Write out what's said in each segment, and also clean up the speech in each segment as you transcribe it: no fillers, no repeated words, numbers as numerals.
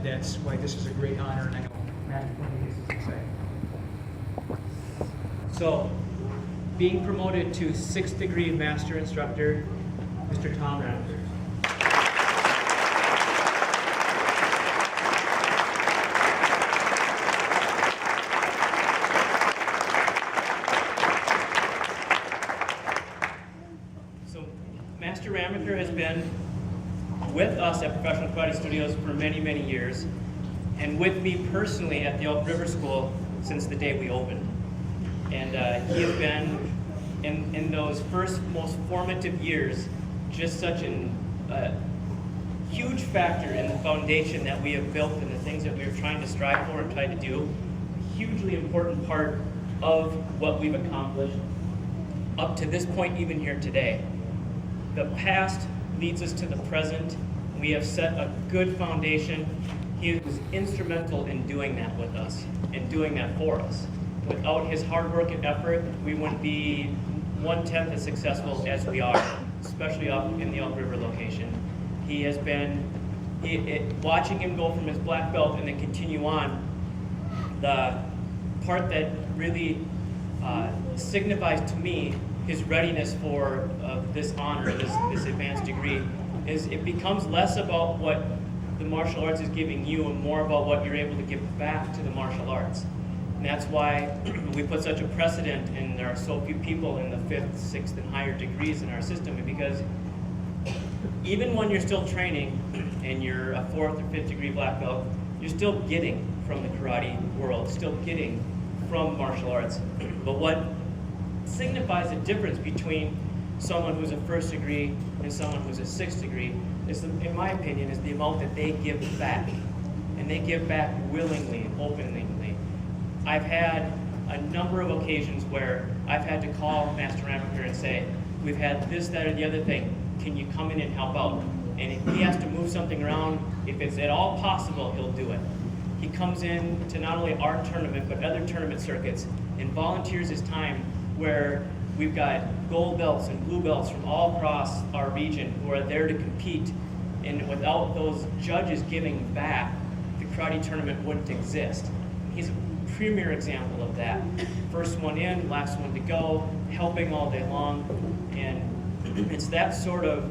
that's why this is a great honor, and I know Matt Quinn is excited. So, being promoted to 6th degree master instructor, Mr. Tom Ramsey. So, Master Ramaker has been with us at Professional Karate Studios for many, many years, and with me personally at the Elk River School since the day we opened. And he has been, in those first, most formative years, just such a huge factor in the foundation that we have built and the things that we are trying to strive for and try to do. A hugely important part of what we've accomplished up to this point, even here today. The past leads us to the present. We have set a good foundation. He was instrumental in doing that with us and doing that for us. Without his hard work and effort, we wouldn't be 1/10 as successful as we are, especially up in the Elk River location. He has been, watching him go from his black belt and then continue on, the part that really signifies to me his readiness for this honor, this advanced degree, is it becomes less about what the martial arts is giving you and more about what you're able to give back to the martial arts. And that's why we put such a precedent, and there are so few people in the 5th, 6th, and higher degrees in our system, because even when you're still training and you're a 4th or 5th degree black belt, you're still getting from the karate world, still getting from martial arts. But what signifies the difference between someone who's a 1st degree and someone who's a 6th degree is, in my opinion, is the amount that they give back. And they give back willingly and openly. I've had a number of occasions where I've had to call Master Ramaker and say, we've had this, that, or the other thing. Can you come in and help out? And if he has to move something around, if it's at all possible, he'll do it. He comes in to not only our tournament, but other tournament circuits and volunteers his time, where we've got gold belts and blue belts from all across our region who are there to compete. And without those judges giving back, the karate tournament wouldn't exist. He's a premier example of that. First one in, last one to go, helping all day long. And it's that sort of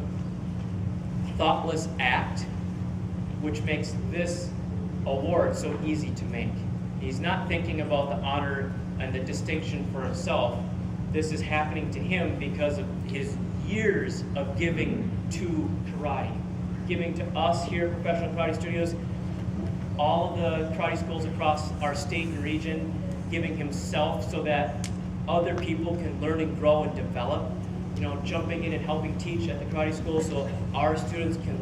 thoughtless act which makes this award so easy to make. He's not thinking about the honor and the distinction for himself. This is happening to him because of his years of giving to karate, giving to us here at Professional Karate Studios, all of the karate schools across our state and region, giving himself so that other people can learn and grow and develop. You know, jumping in and helping teach at the karate school so our students can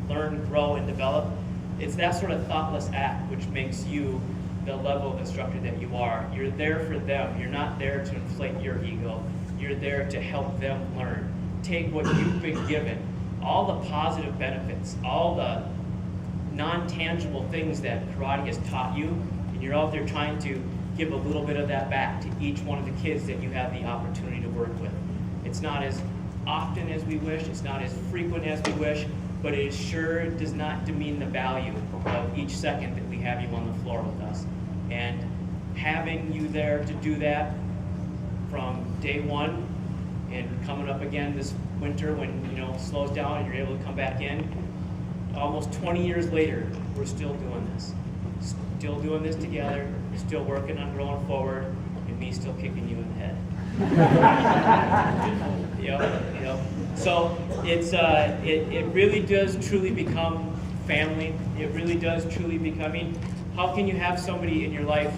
learn, grow, and develop. It's that sort of thoughtless act which makes you the level of instructor that you are. You're there for them. You're not there to inflate your ego. You're there to help them learn. Take what you've been given, all the positive benefits, all the non-tangible things that karate has taught you, and you're out there trying to give a little bit of that back to each one of the kids that you have the opportunity to work with. It's not as often as we wish, it's not as frequent as we wish, but it sure does not demean the value of each second that we have you on the floor with us. And having you there to do that from day one and coming up again this winter when it slows down and you're able to come back in, almost 20 years later, we're still doing this. Still doing this together, still working on growing forward, and me still kicking you in the head. So it really does truly become family. It really does truly become. I mean, how can you have somebody in your life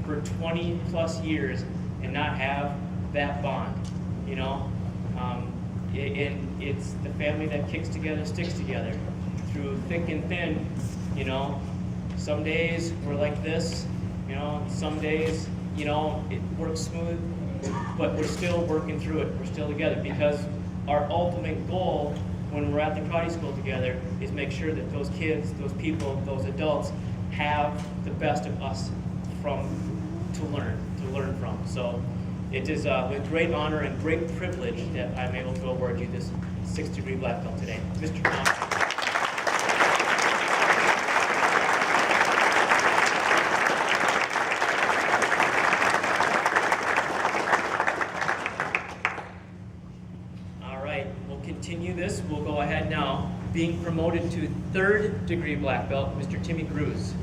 for 20 plus years and not have that bond? And it's the family that kicks together, sticks together through thick and thin. Some days we're like this. Some days it works smooth. But we're still working through it. We're still together because our ultimate goal when we're at the karate school together is make sure that those kids, those people, those adults have the best of us to learn from. So it is with great honor and great privilege that I'm able to award you this 6th degree black belt today. Mr. Thompson. continue this, we'll go ahead now. Being promoted to 3rd degree black belt, Mr. Timmy Cruz.